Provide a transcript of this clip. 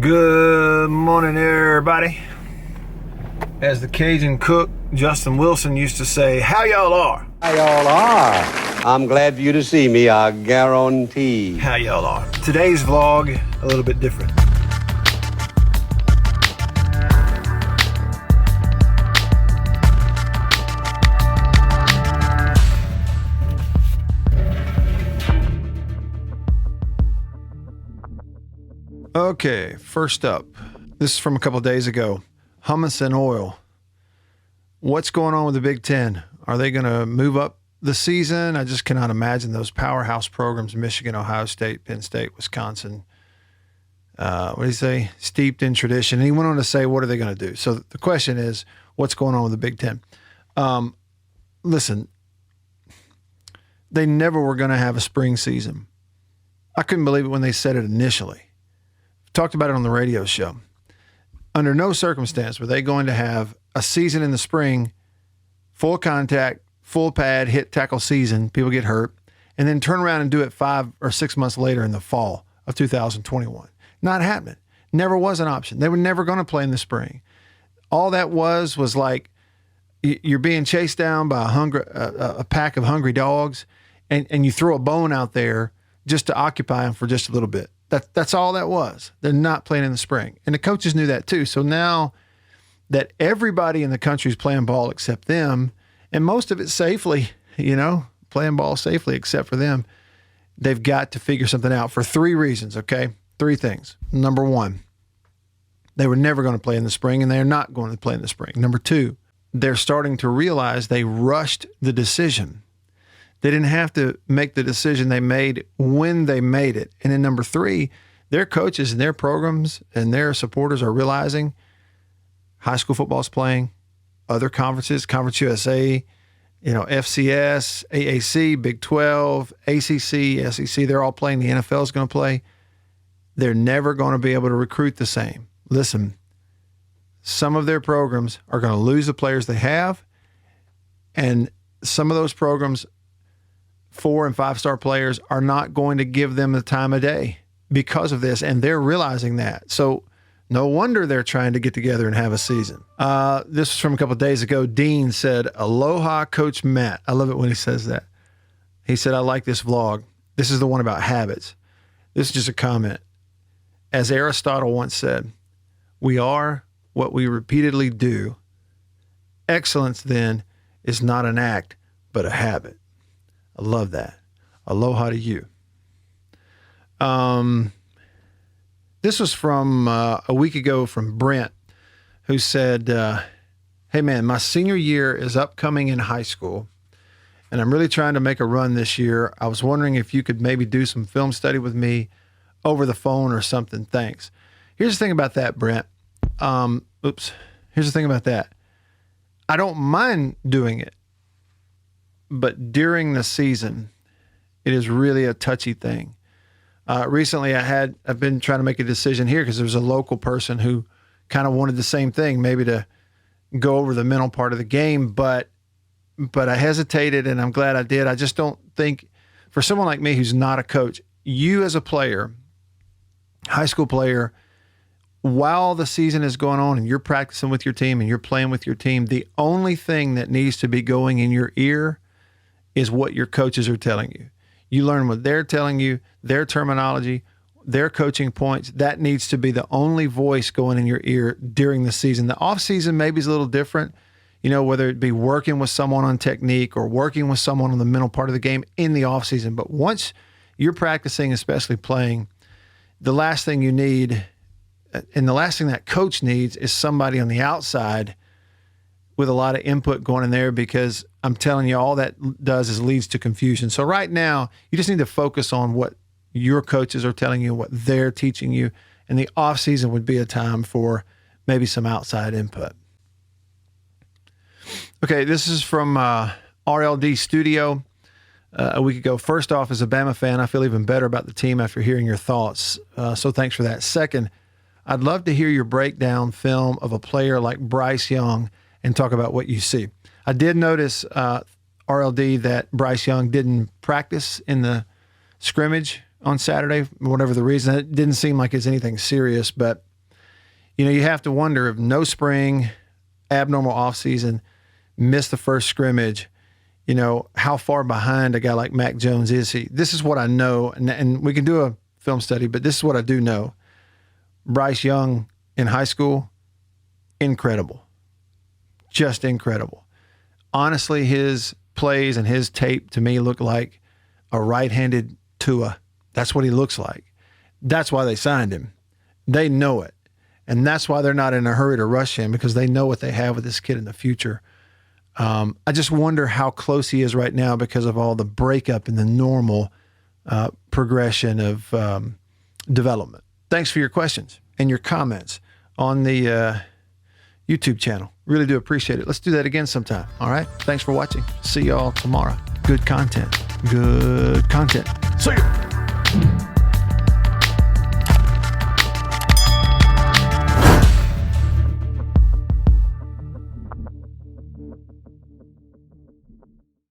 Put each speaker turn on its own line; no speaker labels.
Good morning, everybody. As the Cajun cook, Justin Wilson, used to say, how y'all are?
How y'all are? I'm glad for you to see me, I guarantee.
How y'all are. Today's vlog, a little bit different. Okay, first up, this is from a couple of days ago. Hummus and oil. What's going on with the Big Ten? Are they going to move up the season? I just cannot imagine those powerhouse programs, Michigan, Ohio State, Penn State, Wisconsin. What did he say? Steeped in tradition. And he went on to say, what are they going to do? So the question is, what's going on with the Big Ten? Listen, they never were going to have a spring season. I couldn't believe it when they said it initially. Talked about it on the radio show. Under no circumstance were they going to have a season in the spring, full contact, full pad, hit tackle season, people get hurt, and then turn around and do it 5 or 6 months later in the fall of 2021. Not happening. Never was an option. They were never going to play in the spring. All that was like you're being chased down by a pack of hungry dogs, and you throw a bone out there just to occupy them for just a little bit. That's all that was. They're not playing in the spring. And the coaches knew that too. So now that everybody in the country is playing ball except them, and most of it safely, playing ball safely except for them, they've got to figure something out for 3 reasons, okay? 3 things. Number 1, they were never going to play in the spring, and they're not going to play in the spring. Number 2, they're starting to realize they rushed the decision. They didn't have to make the decision they made when they made it. And then number 3, their coaches and their programs and their supporters are realizing high school football is playing, other conferences, Conference USA, FCS, AAC, Big 12, ACC, SEC, they're all playing. The NFL is going to play. They're never going to be able to recruit the same. Listen, some of their programs are going to lose the players they have, and some of those programs, 4- and 5-star players, are not going to give them the time of day because of this, and they're realizing that. So no wonder they're trying to get together and have a season. This was from a couple of days ago. Dean said, "Aloha, Coach Matt." I love it when he says that. He said, "I like this vlog." This is the one about habits. This is just a comment. As Aristotle once said, "We are what we repeatedly do. Excellence, then, is not an act, but a habit." I love that. Aloha to you. This was from a week ago from Brent, who said, "Hey man, my senior year is upcoming in high school, and I'm really trying to make a run this year. I was wondering if you could maybe do some film study with me over the phone or something. Thanks." Here's the thing about that, Brent. Here's the thing about that. I don't mind doing it. But during the season, it is really a touchy thing. Recently, I've been trying to make a decision here because there's a local person who kind of wanted the same thing, maybe to go over the mental part of the game, but I hesitated, and I'm glad I did. I just don't think, for someone like me who's not a coach, you as a player, high school player, while the season is going on and you're practicing with your team and you're playing with your team, the only thing that needs to be going in your ear is what your coaches are telling you. You learn what they're telling you, their terminology, their coaching points. That needs to be the only voice going in your ear during the season. The off season maybe is a little different, whether it be working with someone on technique or working with someone on the mental part of the game in the off season. But once you're practicing, especially playing, the last thing you need, and the last thing that coach needs, is somebody on the outside with a lot of input going in there, because I'm telling you, all that does is leads to confusion. So right now, you just need to focus on what your coaches are telling you, what they're teaching you, and the off season would be a time for maybe some outside input. Okay, this is from RLD Studio a week ago. First off, as a Bama fan, I feel even better about the team after hearing your thoughts. So thanks for that. Second, I'd love to hear your breakdown film of a player like Bryce Young and talk about what you see. I did notice, RLD, that Bryce Young didn't practice in the scrimmage on Saturday, whatever the reason. It didn't seem like it's anything serious, but You have to wonder if no spring, abnormal offseason, missed the first scrimmage, how far behind a guy like Mac Jones is he? This is what I know, and we can do a film study, but this is what I do know. Bryce Young in high school, incredible. Just incredible. Honestly, his plays and his tape to me look like a right-handed Tua. That's what he looks like. That's why they signed him. They know it. And that's why they're not in a hurry to rush him, because they know what they have with this kid in the future. I just wonder how close he is right now because of all the breakup in the normal progression of development. Thanks for your questions and your comments on the YouTube channel. Really do appreciate it. Let's do that again sometime. All right. Thanks for watching. See y'all tomorrow. Good content. Good content. See ya.